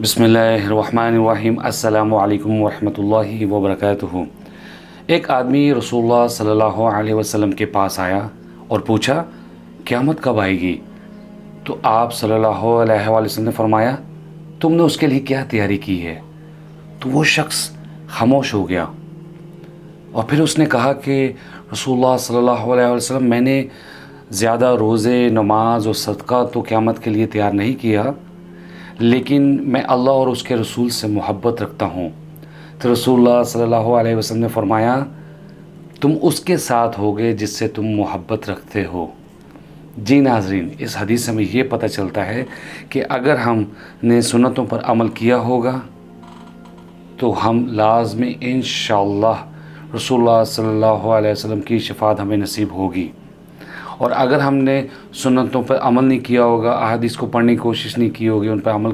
بسم اللہ الرحمن الرحیم السلام علیکم ورحمۃ اللہ وبرکاتہ۔ ایک آدمی رسول اللہ صلی اللہ علیہ وسلم کے پاس آیا اور پوچھا قیامت کب آئے گی؟ تو آپ صلی اللہ علیہ وسلم نے فرمایا تم نے اس کے لیے کیا تیاری کی ہے؟ تو وہ شخص خاموش ہو گیا اور پھر اس نے کہا کہ رسول اللہ صلی اللہ علیہ وسلم میں نے زیادہ روزے نماز اور صدقہ تو قیامت کے لیے تیار نہیں کیا، لیکن میں اللہ اور اس کے رسول سے محبت رکھتا ہوں۔ تو رسول اللہ صلی اللہ علیہ وسلم نے فرمایا تم اس کے ساتھ ہوگے جس سے تم محبت رکھتے ہو۔ جی ناظرین، اس حدیث سے ہمیں یہ پتہ چلتا ہے کہ اگر ہم نے سنتوں پر عمل کیا ہوگا تو ہم لازمی انشاءاللہ رسول اللہ صلی اللہ علیہ وسلم کی شفاعت ہمیں نصیب ہوگی، اور اگر ہم نے سنتوں پر عمل نہیں کیا ہوگا، احادیث کو پڑھنے کی کوشش نہیں کی ہوگی، ان پر عمل